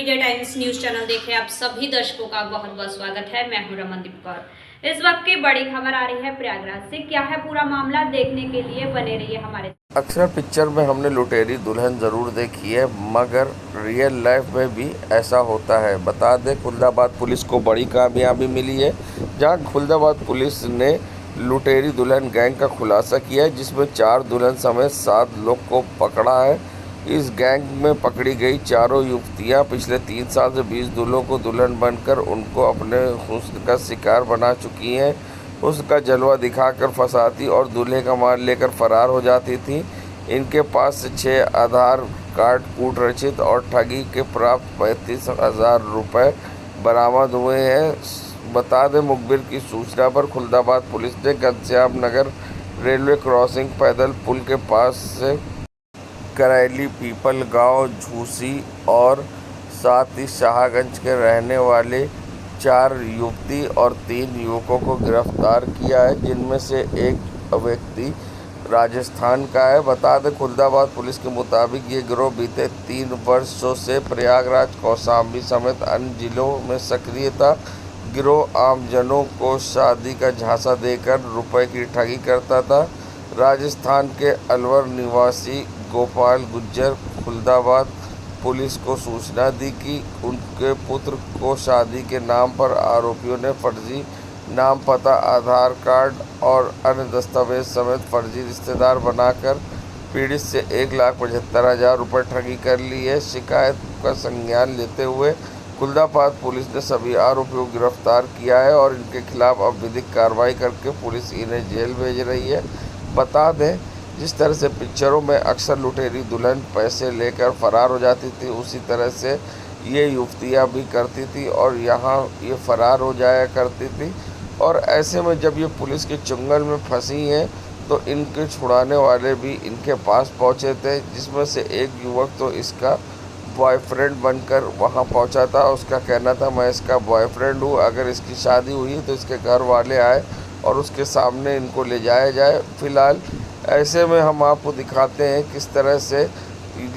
Media times news channel देखे आप सभी दर्शकों का बहुत बहुत स्वागत है। मैं हूं रमनदीप कौर। इस वक्त की बड़ी खबर आ रही है प्रयागराज से। क्या है पूरा मामला, देखने के लिए बने रहिए हमारे। अक्सर पिक्चर में हमने लुटेरी दुल्हन जरूर देखी है, मगर रियल लाइफ में भी ऐसा होता है। बता दें, खुलदाबाद पुलिस को बड़ी कामयाबी मिली है, जहां खुलदाबाद पुलिस ने लुटेरी दुल्हन गैंग का खुलासा किया है, जिसमें 4 दुल्हन समेत 7 लोग को पकड़ा है। इस गैंग में पकड़ी गई चारों युवतियां पिछले 3 साल से 20 दूल्हों को दुल्हन बनकर उनको अपने हुस्न का शिकार बना चुकी हैं। उसका जलवा दिखाकर फंसाती और दूल्हे का माल लेकर फरार हो जाती थी। इनके पास से 6 आधार कार्ड कूट रचित और ठगी के प्राप्त 35,000 रुपये बरामद हुए हैं। बता दें, मुखबिर की सूचना पर खुलदाबाद पुलिस ने घनश्याम नगर रेलवे क्रॉसिंग पैदल पुल के पास से करैली पीपल गांव झूसी और साथ ही शाहगंज के रहने वाले 4 युवती और 3 युवकों को गिरफ्तार किया है, जिनमें से एक व्यक्ति राजस्थान का है। बता दें, खुलदाबाद पुलिस के मुताबिक ये गिरोह बीते 3 वर्षों से प्रयागराज, कौशाम्बी समेत अन्य जिलों में सक्रिय था। गिरोह आमजनों को शादी का झांसा देकर रुपए की ठगी करता था। राजस्थान के अलवर निवासी गोपाल गुज्जर खुलदाबाद पुलिस को सूचना दी कि उनके पुत्र को शादी के नाम पर आरोपियों ने फर्जी नाम, पता, आधार कार्ड और अन्य दस्तावेज समेत फर्जी रिश्तेदार बनाकर पीड़ित से 1,75,000 रुपये ठगी कर ली है। शिकायत का संज्ञान लेते हुए खुलदाबाद पुलिस ने सभी आरोपियों को गिरफ्तार किया है और इनके खिलाफ अब विधिक कार्रवाई करके पुलिस इन्हें जेल भेज रही है। बता दें, जिस तरह से पिक्चरों में अक्सर लुटेरी दुल्हन पैसे लेकर फरार हो जाती थी, उसी तरह से ये युवतियाँ भी करती थी और यहाँ ये फरार हो जाया करती थी। और ऐसे में जब ये पुलिस के चंगुल में फंसी हैं, तो इनके छुड़ाने वाले भी इनके पास पहुँचे थे, जिसमें से एक युवक तो इसका बॉयफ्रेंड बनकर वहाँ पहुँचा था। उसका कहना था, मैं इसका बॉयफ्रेंड हूँ, अगर इसकी शादी हुई तो इसके घर वाले आए और उसके सामने इनको ले जाया जाए। फिलहाल ऐसे में हम आपको दिखाते हैं किस तरह से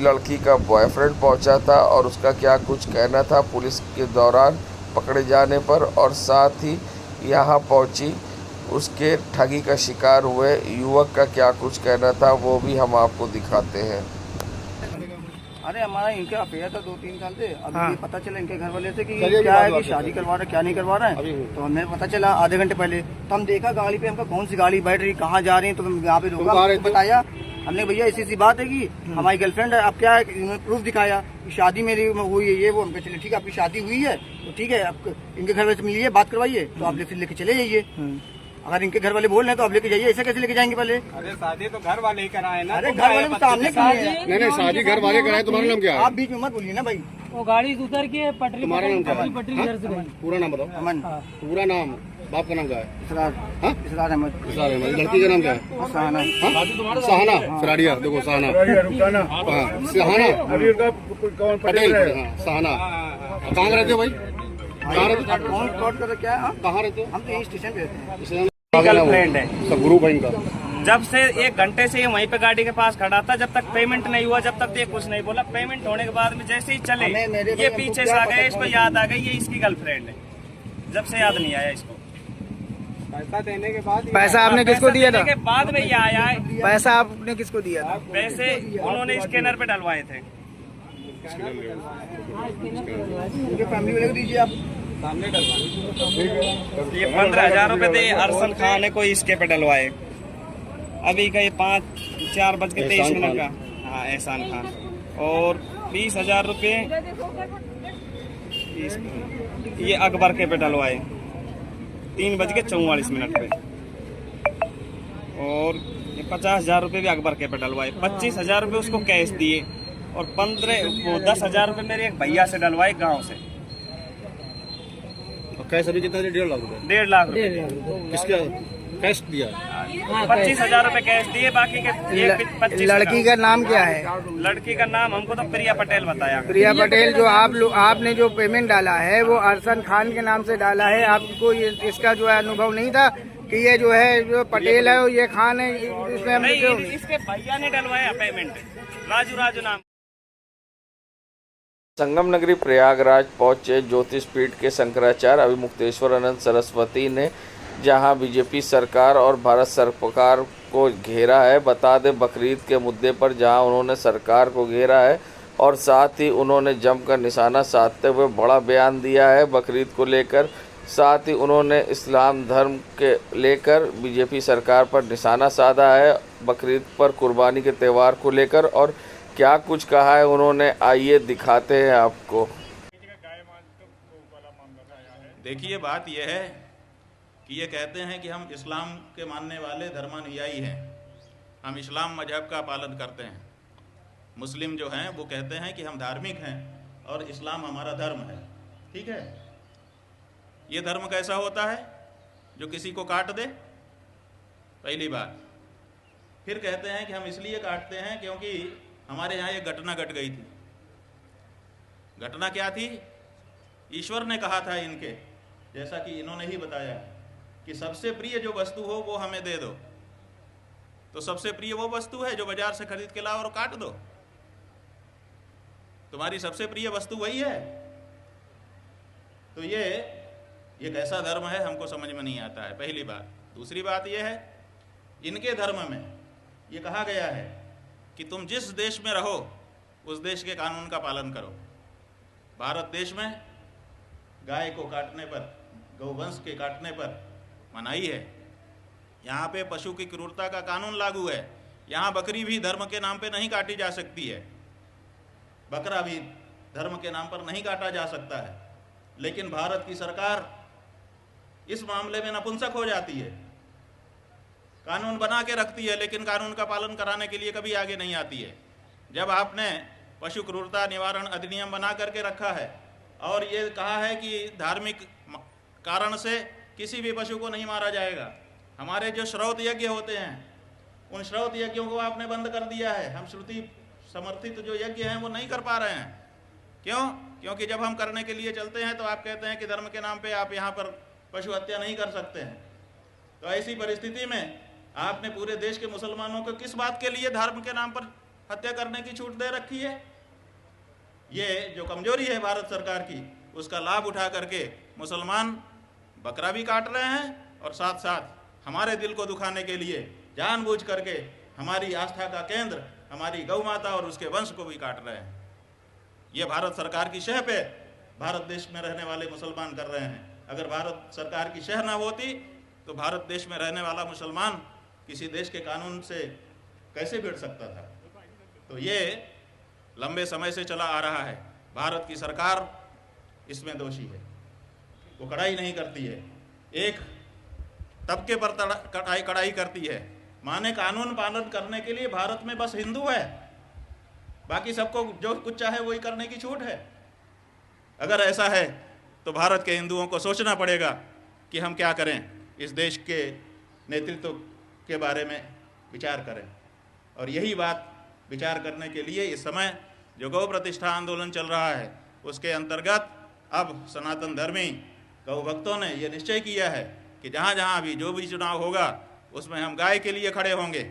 लड़की का बॉयफ्रेंड पहुंचा था और उसका क्या कुछ कहना था पुलिस के दौरान पकड़े जाने पर, और साथ ही यहां पहुंची उसके ठगी का शिकार हुए युवक का क्या कुछ कहना था, वो भी हम आपको दिखाते हैं। अरे हमारा इनके अफेयर था 2-3 साल से। अभी ये पता चला इनके घर वाले से कि क्या है कि शादी करवा रहा है, क्या नहीं करवा रहा है। तो हमें पता चला आधे घंटे पहले, तो हम देखा गाड़ी पे, हमका कौन सी गाड़ी बैठ रही, कहाँ जा रही है। तो हम यहाँ पे रोका, बताया हमने, भैया ऐसी बात है कि हमारी गर्लफ्रेंड है। अब क्या है, प्रूफ दिखाया कि शादी मेरी हुई है, ये वो। हमको चले ठीक है, आपकी शादी हुई है तो ठीक है, आप इनके घर वाले मिलिए, बात करवाइए, तो आप फिर लेके चले जाइए। अगर इनके घर वाले बोल रहे हैं तो आप लेके जाइए, ऐसे कैसे लेके जाएंगे पहले? अरे शादी तो घर वाले ही कराए ना। अरे घर वाले सामने नहीं, शादी घर वाले कराए। तुम्हारा नाम क्या है? आप बीच में मत बोलिए ना भाई। वो गाड़ी उतर के पटरी, तुम्हारा नाम क्या है? पटरी इधर से गई। पूरा नाम बताओ। अमन। पूरा नाम, बाप का नाम क्या है? इसरार अहमद। इसरार अहमद। लड़की का नाम क्या है? सहाना। सहाना फिराडिया। देखो सहाना, सहाना पटेल। सहाना कहाँ रहते हो भाई? कहाँ रहते हो? कहाँ रहते हो? हम तो यही स्टेशन पे रहते हैं। गर्लफ्रेंड है सब ग्रुप है इनका। जब से 1 घंटे से ये वहीं पे गाड़ी के पास खड़ा था, जब तक पेमेंट नहीं हुआ, जब तक ये कुछ नहीं बोला। पेमेंट होने के बाद में जैसे ही चले, ये पीछे से आ गए, इसको याद आ गई ये इसकी गर्लफ्रेंड है। जब से याद नहीं आया इसको। पैसा देने के बाद, पैसा आपने किसको दिया था? के बाद में ये आया है। पैसा आपने किसको दिया था? पैसे उन्होंने स्कैनर पे डलवाए थे। फैमिली वाले को दीजिए आप। ये 15,000 रुपए थे अरसल खान ने कोई इसके पे डलवाए। अभी का ये 4 बज के 23 मिनट का। हाँ, एहसान खान। और 20,000 रुपये ये अकबर के पे डलवाए 3 बज के 44 मिनट पे। और ये 50,000 रुपये भी अकबर के पे डलवाए। 25,000 रुपये उसको कैश दिए और 10,000 रुपये मेरे एक भैया से डलवाए गांव से। कैश अभी कितना? 1.5 लाख रुपए। 1.5 लाख रुपए किसका कैश दिया? 25,000 रुपए कैश दिए, बाकी के 25। लड़की का नाम क्या है? लड़की का नाम हमको तो प्रिया पटेल बताया। प्रिया पटेल। जो आपने जो पेमेंट डाला है वो अरसन खान के नाम से डाला है। आपको ये इसका जो है अनुभव नहीं था कि ये जो है जो पटेल है ये खान है? इसमें नहीं, इसके भैया ने डलवाया पेमेंट, राजू नाम। संगम नगरी प्रयागराज पहुंचे ज्योतिष पीठ के शंकराचार्य अभिमुक्तेश्वर अनंत सरस्वती ने जहां बीजेपी सरकार और भारत सरकार को घेरा है। बता दें बकरीद के मुद्दे पर जहां उन्होंने सरकार को घेरा है और साथ ही उन्होंने जमकर निशाना साधते हुए बड़ा बयान दिया है बकरीद को लेकर। साथ ही उन्होंने इस्लाम धर्म के लेकर बीजेपी सरकार पर निशाना साधा है बकरीद पर कुर्बानी के त्यौहार को लेकर। और क्या कुछ कहा है उन्होंने, आइए दिखाते हैं आपको। देखिए, बात यह है कि ये कहते हैं कि हम इस्लाम के मानने वाले धर्मानुयायी हैं, हम इस्लाम मजहब का पालन करते हैं। मुस्लिम जो हैं वो कहते हैं कि हम धार्मिक हैं और इस्लाम हमारा धर्म है। ठीक है, ये धर्म कैसा होता है जो किसी को काट दे? पहली बात। फिर कहते हैं कि हम इसलिए काटते हैं क्योंकि हमारे यहाँ एक घटना घट गई थी। घटना क्या थी? ईश्वर ने कहा था इनके, जैसा कि इन्होंने ही बताया कि सबसे प्रिय जो वस्तु हो वो हमें दे दो। तो सबसे प्रिय वो वस्तु है जो बाजार से खरीद के लाओ और काट दो। तुम्हारी सबसे प्रिय वस्तु वही है। तो ये कैसा धर्म है हमको समझ में नहीं आता है, पहली बात। दूसरी बात ये है, इनके धर्म में ये कहा गया है कि तुम जिस देश में रहो उस देश के कानून का पालन करो। भारत देश में गाय को काटने पर, गौवंश के काटने पर मनाही है। यहाँ पे पशु की क्रूरता का कानून लागू है। यहाँ बकरी भी धर्म के नाम पे नहीं काटी जा सकती है, बकरा भी धर्म के नाम पर नहीं काटा जा सकता है। लेकिन भारत की सरकार इस मामले में नपुंसक हो जाती है, कानून बना के रखती है लेकिन कानून का पालन कराने के लिए कभी आगे नहीं आती है। जब आपने पशु क्रूरता निवारण अधिनियम बना करके रखा है और ये कहा है कि धार्मिक कारण से किसी भी पशु को नहीं मारा जाएगा, हमारे जो श्रौत यज्ञ होते हैं उन श्रौत यज्ञों को आपने बंद कर दिया है। हम श्रुति समर्थित जो यज्ञ हैं वो नहीं कर पा रहे हैं। क्यों? क्योंकि जब हम करने के लिए चलते हैं तो आप कहते हैं कि धर्म के नाम पे आप यहाँ पर पशु हत्या नहीं कर सकते हैं। तो ऐसी परिस्थिति में आपने पूरे देश के मुसलमानों को किस बात के लिए धर्म के नाम पर हत्या करने की छूट दे रखी है? ये जो कमजोरी है भारत सरकार की, उसका लाभ उठा करके मुसलमान बकरा भी काट रहे हैं और साथ साथ हमारे दिल को दुखाने के लिए जानबूझ करके हमारी आस्था का केंद्र, हमारी गौ माता और उसके वंश को भी काट रहे हैं। ये भारत सरकार की शह पे भारत देश में रहने वाले मुसलमान कर रहे हैं। अगर भारत सरकार की शह ना होती तो भारत देश में रहने वाला मुसलमान किसी देश के कानून से कैसे भिड़ सकता था? तो ये लंबे समय से चला आ रहा है। भारत की सरकार इसमें दोषी है, वो कड़ाई नहीं करती है, एक तबके पर कड़ाई करती है। माने कानून पालन करने के लिए भारत में बस हिंदू है, बाकी सबको जो कुछ चाहे वही करने की छूट है। अगर ऐसा है तो भारत के हिंदुओं को सोचना पड़ेगा कि हम क्या करें, इस देश के नेतृत्व के बारे में विचार करें। और यही बात विचार करने के लिए इस समय जो गौ प्रतिष्ठा आंदोलन चल रहा है उसके अंतर्गत अब सनातन धर्मी गौ भक्तों ने ये निश्चय किया है कि जहाँ जहाँ भी जो भी चुनाव होगा उसमें हम गाय के लिए खड़े होंगे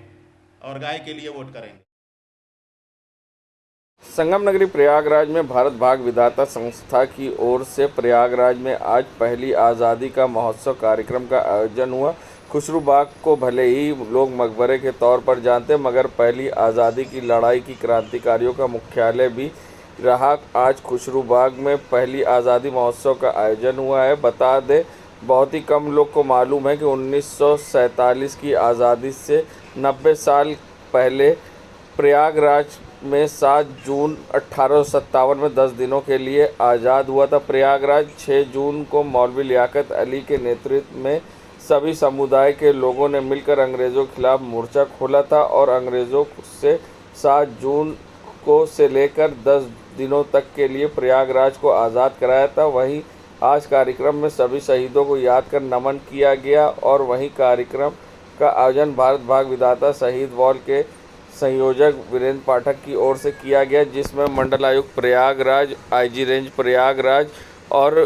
और गाय के लिए वोट करेंगे। संगम नगरी प्रयागराज में भारत भाग विधाता संस्था की ओर से प्रयागराज में आज पहली आज़ादी का महोत्सव कार्यक्रम का आयोजन हुआ। खुसरू बाग को भले ही लोग मकबरे के तौर पर जानते, मगर पहली आज़ादी की लड़ाई की क्रांतिकारियों का मुख्यालय भी रहा। आज खुसरू बाग में पहली आज़ादी महोत्सव का आयोजन हुआ है। बता दें बहुत ही कम लोग को मालूम है कि 1947 की आज़ादी से 90 साल पहले प्रयागराज में 7 जून 1857 में 10 दिनों के लिए आज़ाद हुआ था। प्रयागराज 6 जून को मौलवी लियाकत अली के नेतृत्व में सभी समुदाय के लोगों ने मिलकर अंग्रेज़ों के खिलाफ मोर्चा खोला था और अंग्रेज़ों से 7 जून को से लेकर 10 दिनों तक के लिए प्रयागराज को आज़ाद कराया था। वहीं आज कार्यक्रम में सभी शहीदों को याद कर नमन किया गया और वहीं कार्यक्रम का आयोजन भारत भाग विधाता शहीद वॉल के संयोजक वीरेंद्र पाठक की ओर से किया गया, जिसमें मंडलायुक्त प्रयागराज, आईजी रेंज प्रयागराज और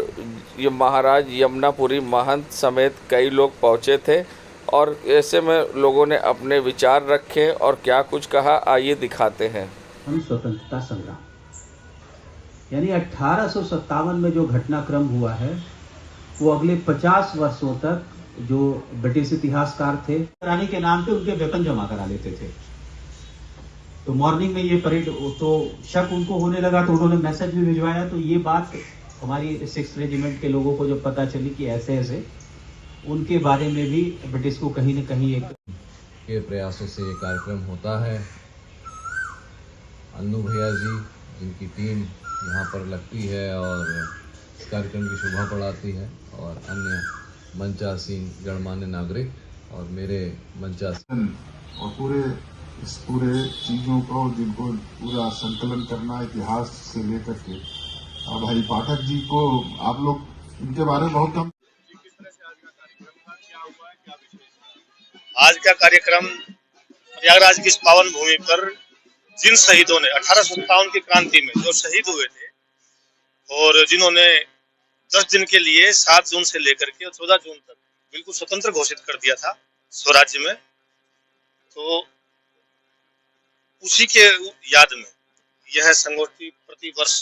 ये महाराज यमुनापुरी महंत समेत कई लोग पहुंचे थे। और ऐसे में लोगों ने अपने विचार रखे और क्या कुछ कहा, आइए दिखाते हैं। हम स्वतंत्रता संग्राम यानी 1857 में जो घटनाक्रम हुआ है वो अगले 50 वर्षों तक जो ब्रिटिश इतिहासकार थे रानी के नाम पे उनके वेपन जमा करा लेते थे। तो मॉर्निंग में ये परेड, तो शक उनको होने लगा तो उन्होंने मैसेज भी भिजवाया। तो ये बात हमारी 6th रेजिमेंट के लोगों को जब पता चली कि ऐसे ऐसे, उनके बारे में भी ब्रिटिश को कहीं न कहीं एक के प्रयासों से ये कार्यक्रम होता है। अन्नू भैया जी जिनकी टीम यहाँ पर लगती है और इस कार्यक्रम की शोभा बढ़ाती है, और अन्य मंचासीन गणमान्य नागरिक और मेरे मंचासीन और पूरे चीज़ों को जिनको पूरा संकलन करना इतिहास से लेकर के, भाई पाठक जी को आप लोग इनके बारे में बहुत कम। आज का कार्यक्रम प्रयागराज की इस पावन भूमि पर जिन शहीदों ने 1857 की क्रांति में जो शहीद हुए थे और जिन्होंने 10 दिन के लिए 7 जून से लेकर के 14 जून तक बिल्कुल स्वतंत्र घोषित कर दिया था स्वराज्य में, तो उसी के याद में यह संगोष्ठी प्रति वर्ष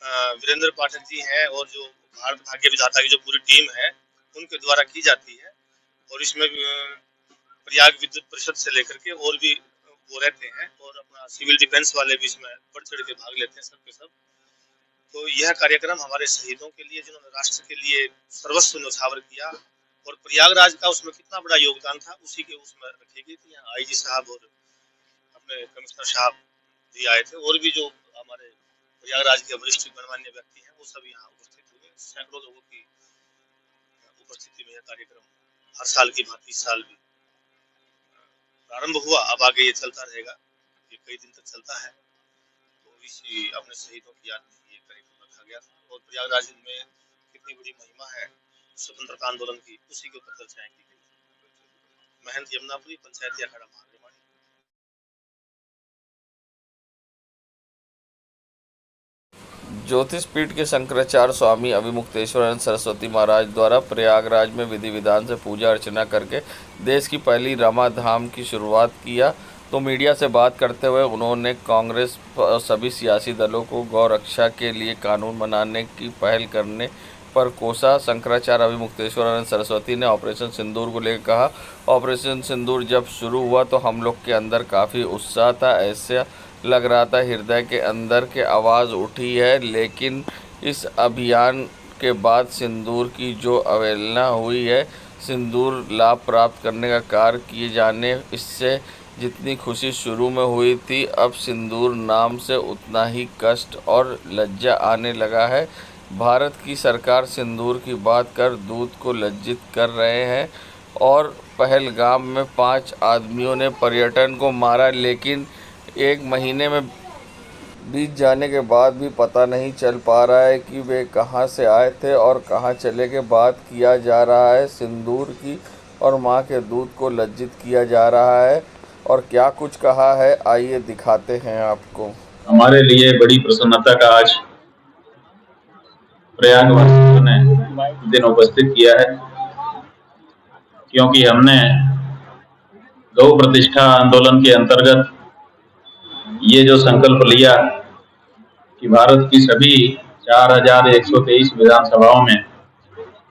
वीरेंद्र पाठक जी हैं और जो भारत भाग्य विधाता की जो पूरी टीम है उनके द्वारा की जाती है। और इसमें प्रयाग विद्युत परिषद से लेकर के और भी वो रहते हैं और अपना सिविल डिफेंस वाले भी इसमें बढ़ चढ़ के भाग लेते हैं सब के सब। तो यह कार्यक्रम हमारे शहीदों के लिए जिन्होंने राष्ट्र के लिए सर्वस्व न्यौछावर किया और प्रयागराज का उसमें कितना बड़ा योगदान था उसी के उसमें रखी गई थी। यहाँ IG साहब और अपने कमिश्नर साहब भी आए थे और भी जो हमारे प्रयागराज के वरिष्ठ गणमान्य व्यक्ति हैं वो सब यहाँ उपस्थित हुए। सैकड़ों लोगों की उपस्थिति में यह कार्यक्रम हर साल की भांति इस साल भी प्रारंभ हुआ। अब आगे ये चलता रहेगा, ये कई दिन तक चलता है। तो इसी अपने शहीदों की याद में ये कार्यक्रम रखा गया और प्रयागराज में कितनी बड़ी महिमा है स्वतंत्रता आंदोलन की, उसी के ऊपर चर्चाएं की गई। महंत यमुनापुरी, पंचायती अखाड़ा महारेवाड़ी। ज्योतिष पीठ के शंकराचार्य स्वामी अभिमुक्तेश्वरानंद सरस्वती महाराज द्वारा प्रयागराज में विधि विधान से पूजा अर्चना करके देश की पहली रमा धाम की शुरुआत किया। तो मीडिया से बात करते हुए उन्होंने कांग्रेस और सभी सियासी दलों को गौ रक्षा के लिए कानून बनाने की पहल करने पर कोसा। शंकराचार्य अभिमुक्तेश्वरानंद सरस्वती ने ऑपरेशन सिंदूर को लेकर कहा, ऑपरेशन सिंदूर जब शुरू हुआ तो हम लोग के अंदर काफ़ी उत्साह था, ऐसा लग रहा था हृदय के अंदर के आवाज़ उठी है। लेकिन इस अभियान के बाद सिंदूर की जो अवहेलना हुई है, सिंदूर लाभ प्राप्त करने का कार्य किए जाने, इससे जितनी खुशी शुरू में हुई थी अब सिंदूर नाम से उतना ही कष्ट और लज्जा आने लगा है। भारत की सरकार सिंदूर की बात कर दूध को लज्जित कर रहे हैं और पहलगाम में 5 आदमियों ने पर्यटन को मारा, लेकिन 1 महीने में बीत जाने के बाद भी पता नहीं चल पा रहा है कि वे कहां से आए थे और कहां चले गए। बात किया जा रहा है सिंदूर की और मां के दूध को लज्जित किया जा रहा है और क्या कुछ कहा है आइए दिखाते हैं आपको। हमारे लिए बड़ी प्रसन्नता का आज प्रयागवासियों ने दिन उपस्थित किया है, क्योंकि हमने गौ प्रतिष्ठा आंदोलन के अंतर्गत ये जो संकल्प लिया कि भारत की सभी 4123 विधानसभाओं में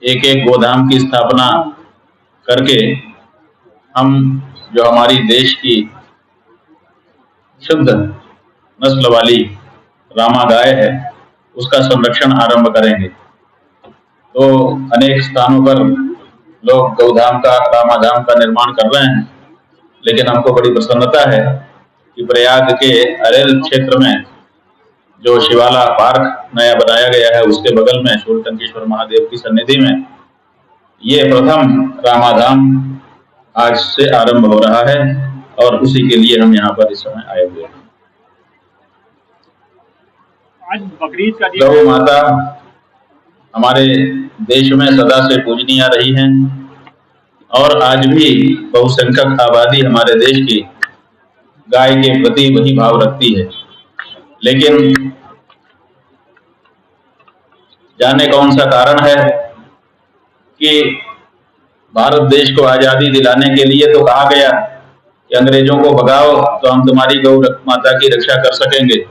एक एक गोधाम की स्थापना करके हम जो हमारी देश की शुद्ध नस्ल वाली रामा गाय है उसका संरक्षण आरंभ करेंगे। तो अनेक स्थानों पर लोग गौधाम का, रामाधाम का निर्माण कर रहे हैं, लेकिन हमको बड़ी प्रसन्नता है कि प्रयाग के अरेल क्षेत्र में जो शिवाला पार्क नया बनाया गया है उसके बगल में शूलटंकेश्वर महादेव की सन्निधि में ये प्रथम रामाधाम आज से आरंभ हो रहा है और उसी के लिए हम यहाँ पर इस समय आए हुए हैं। आज बकरीद का गौ माता हमारे देश में सदा से पूजनीय रही हैं और आज भी बहुसंख्यक आबादी हमारे देश की गाय के प्रति वही भाव रखती है। लेकिन जाने कौन सा कारण है कि भारत देश को आजादी दिलाने के लिए तो कहा गया कि अंग्रेजों को भगाओ तो हम तुम्हारी गौ माता की रक्षा कर सकेंगे,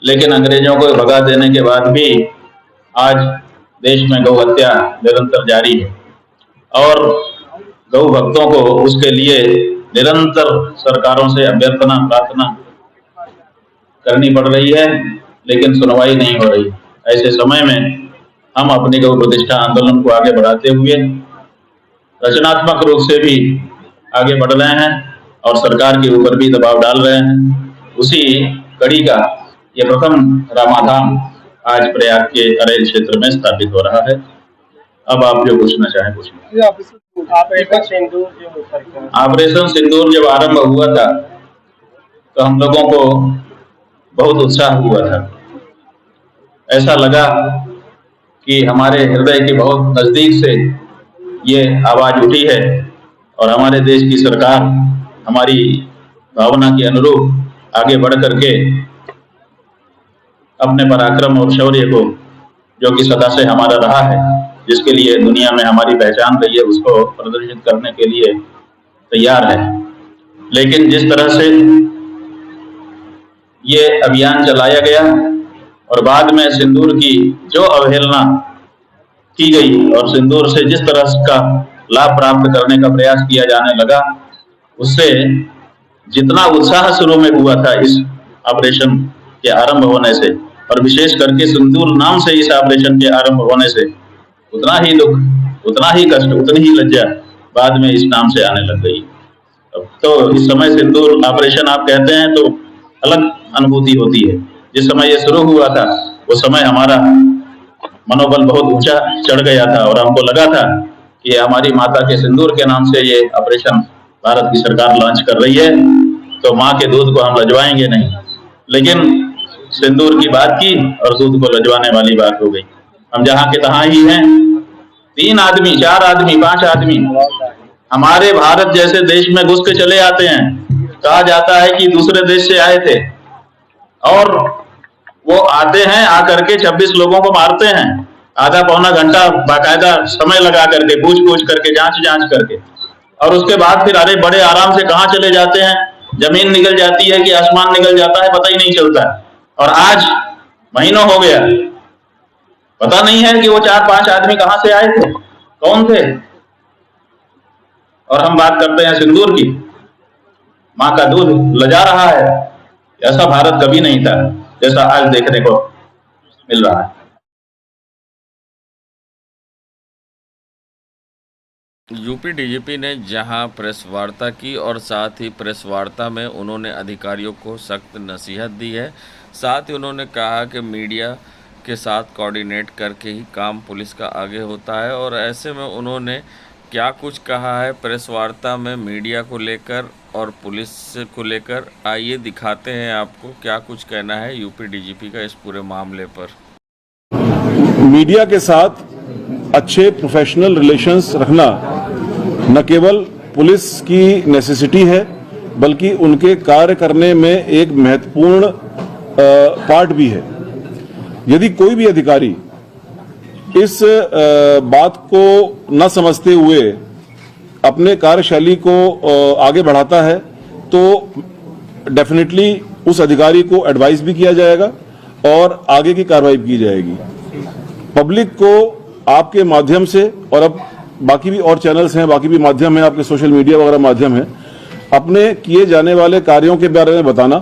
लेकिन अंग्रेजों को भगा देने के बाद भी आज देश में गौ हत्या निरंतर जारी है और गौ भक्तों को उसके लिए निरंतर सरकारों से अभ्यर्थना प्रार्थना करनी पड़ रही है, लेकिन सुनवाई नहीं हो रही। ऐसे समय में हम अपनी गौ प्रतिष्ठा आंदोलन को आगे बढ़ाते हुए रचनात्मक रूप से भी आगे बढ़ रहे हैं और सरकार के ऊपर भी दबाव डाल रहे हैं। उसी कड़ी का ये प्रथम रामाधाम आज प्रयाग के अरेल क्षेत्र में स्थापित हो रहा है। अब आप जो पूछना चाहें पूछिए। ऑपरेशन सिंदूर जब आरंभ हुआ था तो हम लोगों को बहुत उत्साह हुआ था। ऐसा लगा कि हमारे हृदय के बहुत नजदीक से ये आवाज उठी है और हमारे देश की सरकार हमारी भावना के अनुरूप आगे बढ़ करके अपने पराक्रम और शौर्य को, जो कि सदा से हमारा रहा है, जिसके लिए दुनिया में हमारी पहचान रही है, उसको प्रदर्शित करने के लिए तैयार है। लेकिन जिस तरह से ये अभियान चलाया गया और बाद में सिंदूर की जो अवहेलना की गई और सिंदूर से जिस तरह का लाभ प्राप्त करने का प्रयास किया जाने लगा, उससे जितना उत्साह शुरू में हुआ था इस ऑपरेशन के आरंभ होने से, और विशेष करके सिंदूर नाम से इस ऑपरेशन के आरंभ होने से, उतना ही दुख, उतना ही कष्ट, उतनी ही लज्जा बाद में इस नाम से आने लग गई। तो इस समय सिंदूर ऑपरेशन आप कहते हैं तो अलग अनुभूति होती है। जिस समय ये शुरू हुआ था उस समय हमारा मनोबल बहुत ऊंचा चढ़ गया था और हमको लगा था कि हमारी माता के सिंदूर के नाम से ये ऑपरेशन भारत की सरकार लॉन्च कर रही है, तो माँ के दूध को हम लजवाएंगे नहीं। लेकिन सिंदूर की बात की और दूध को लजवाने वाली बात हो गई। हम जहाँ के तहाँ ही हैं। 3 आदमी, 4 आदमी, 5 आदमी हमारे भारत जैसे देश में घुस के चले आते हैं। कहा जाता है कि दूसरे देश से आए थे और वो आते हैं, आकर के 26 लोगों को मारते हैं। आधा पौना घंटा बाकायदा समय लगा करके, पूछ करके, जांच करके, और उसके बाद फिर अरे बड़े आराम से कहाँ चले जाते हैं। जमीन निकल जाती है कि आसमान निकल जाता है, पता ही नहीं चलता। और आज महीनों हो गया, पता नहीं है कि वो 4-5 आदमी कहां से आए थे, कौन थे। और हम बात करते हैं सिंदूर की। माँ का दूध लजा रहा है। ऐसा भारत कभी नहीं था जैसा आज देखने को मिल रहा है। यूपी डीजीपी ने जहां प्रेस वार्ता की और साथ ही प्रेस वार्ता में उन्होंने अधिकारियों को सख्त नसीहत दी है। साथ ही उन्होंने कहा कि मीडिया के साथ कोऑर्डिनेट करके ही काम पुलिस का आगे होता है। और ऐसे में उन्होंने क्या कुछ कहा है प्रेस वार्ता में मीडिया को लेकर और पुलिस को लेकर, आइए दिखाते हैं आपको क्या कुछ कहना है यूपी डीजीपी का इस पूरे मामले पर। मीडिया के साथ अच्छे प्रोफेशनल रिलेशंस रखना न केवल पुलिस की नेसेसिटी है, बल्कि उनके कार्य करने में एक महत्वपूर्ण पार्ट भी है। यदि कोई भी अधिकारी इस बात को न समझते हुए अपने कार्यशैली को आगे बढ़ाता है तो डेफिनेटली उस अधिकारी को एडवाइस भी किया जाएगा और आगे की कार्रवाई की जाएगी। पब्लिक को आपके माध्यम से, और अब बाकी भी और चैनल्स हैं, बाकी भी माध्यम हैं, आपके सोशल मीडिया वगैरह माध्यम है, अपने किए जाने वाले कार्यों के बारे में बताना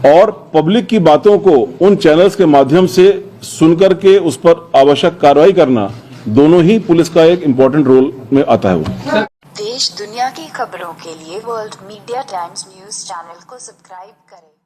और पब्लिक की बातों को उन चैनल्स के माध्यम से सुनकर के उस पर आवश्यक कार्रवाई करना, दोनों ही पुलिस का एक इम्पोर्टेंट रोल में आता है। वो देश दुनिया की खबरों के लिए world media times news channel को सब्सक्राइब करें।